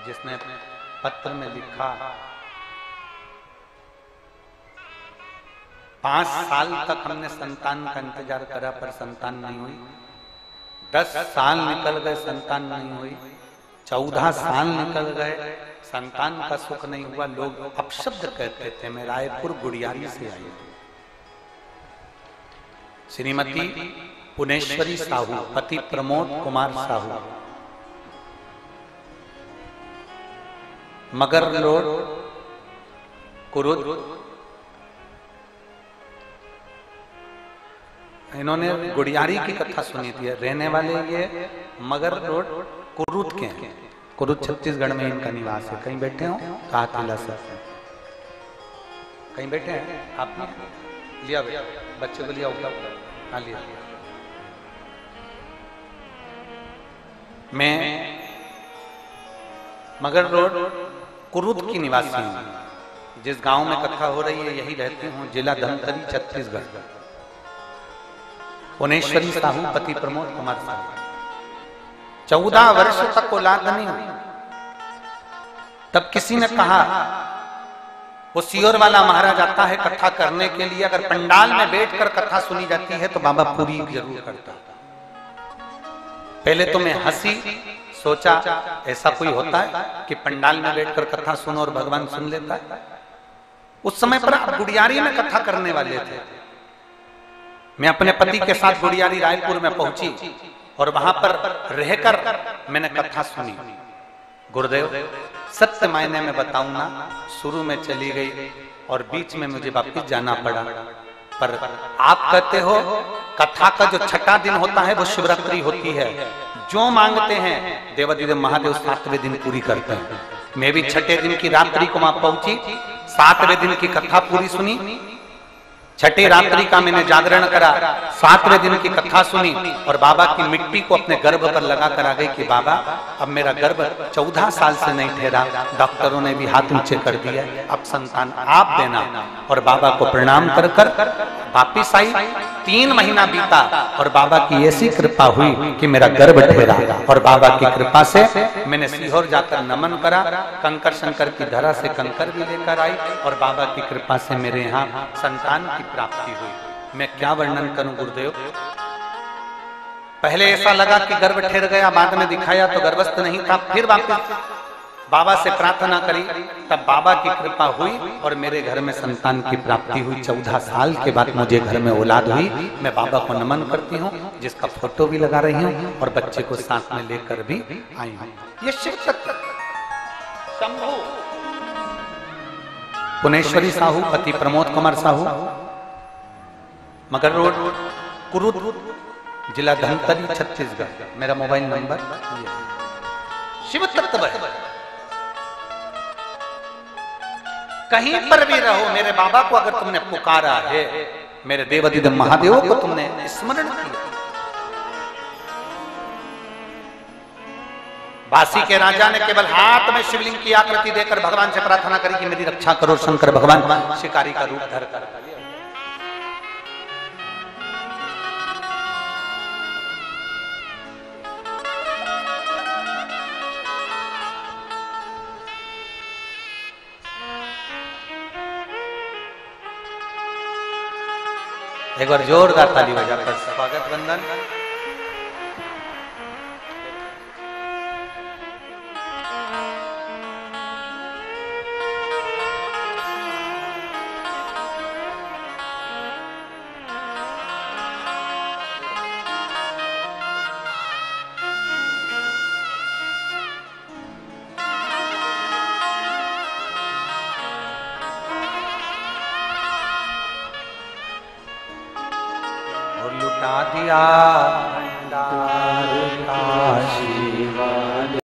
जिसने पत्र में लिखा 5 साल तक हमने संतान का इंतजार करा पर संतान नहीं हुई। 10 साल निकल गए, संतान नहीं हुई। 14 साल निकल गए, संतान का सुख नहीं हुआ। लोग अपशब्द कहते थे। मैं रायपुर गुड़ियारी से आई हूं। श्रीमती पुनेश्वरी साहू, पति प्रमोद कुमार साहू, मगर रोड, कुरुद। इन्होंने गुड़ियारी की कथा सुनी थी। रहने वाले ये मगर रोड कुरुद के हैं। कुरुद छत्तीसगढ़ में इनका निवास है। कहीं बैठे हो? कातिला सर कहीं बैठे हैं आप? लिया बच्चे को लिया उठा। हाँ लिया। मैं मगर रोड कुरुद की निवासी हूँ। जिस गांव में कथा हो रही है यही रहती हूँ। जिला धमतरी, छत्तीसगढ़। पुनेश्वरी साहू, पति प्रमोद कुमार साहू। 14 वर्ष तक औलाद नहीं हुई। तब किसी ने कहा, वो सियोर वाला महाराज आता है कथा करने के लिए, अगर पंडाल में बैठकर कथा सुनी जाती है तो बाबा पूरी जरूर करता। पहले तो मैं हंसी, सोचा ऐसा कोई होता है कि पंडाल में बैठकर कथा सुनो और भगवान सुन लेता है। उस समय पर आप गुड़ियारी में कथा करने वाले थे। मैं अपने पति के साथ गुड़ियारी रायपुर में पहुंची और वहां पर रहकर मैंने कथा सुनी। गुरुदेव सत्य मायने में बताऊं ना, शुरू में चली गई और बीच में मुझे वापस जाना पड़ा। पर आप कहते हो कथा का जो छठा दिन होता है वो शिवरात्रि होती है। जो मांगते हैं देवाधिदेव महादेव 7वें दिन पूरी करते हैं। मैं भी छठे दिन की रात्रि को वहां पहुंची, 7वें दिन की कथा पूरी सुनी। छठी रात्रि का मैंने जागरण करा, 7वें दिन की कथा सुनी और बाबा की मिट्टी को अपने गर्भ पर लगा कर आ गई कि बाबा अब मेरा गर्भ 14 साल से नहीं ठहरा, डॉक्टरों ने भी हाथ नीचे कर दिया, अब संतान आप देना। और बाबा को प्रणाम कर कर वापिस आई। 3 महीना बीता और बाबा की ऐसी कृपा हुई कि मेरा गर्भ ठहरा। और बाबा की कृपा से मैंने सीहोर जाकर नमन करा, कंकर शंकर की धरा से कंकर भी लेकर आई और बाबा की कृपा से मेरे यहाँ संतान की प्राप्ति हुई। मैं क्या वर्णन करूं गुरुदेव। पहले ऐसा लगा कि गर्भ ठहर गया, बाद में दिखाया तो गर्भस्थ नहीं था। फिर वापस बाबा से प्रार्थना करी, तब बाबा की कृपा हुई और मेरे घर में संतान की प्राप्ति हुई। 14 साल के बाद मुझे घर में औलाद हुई। मैं बाबा को नमन करती हूँ, जिसका फोटो भी लगा रही हूँ और बच्चे को साथ में लेकर भी आई हूँ। ये शिव तत्व शंभु। पुनेश्वरी साहू, पति प्रमोद कुमार साहू, मगर रोड, कुरुद, जिला धमतरी, छत्तीसगढ़। मेरा मोबाइल नंबर। शिव तत्व है। कहीं पर भी रहो, मेरे बाबा को अगर तुमने पुकारा है, मेरे देवाधिदेव महादेव को तुमने स्मरण किया। बासी के राजा ने केवल हाथ में शिवलिंग की आकृति देकर भगवान से प्रार्थना करी कि मेरी रक्षा करो शंकर भगवान। शिकारी का रूप धर कर एक बार जोरदार ताली बजाकर स्वागत वंदन। लुटा दिया भंडार का शिवा।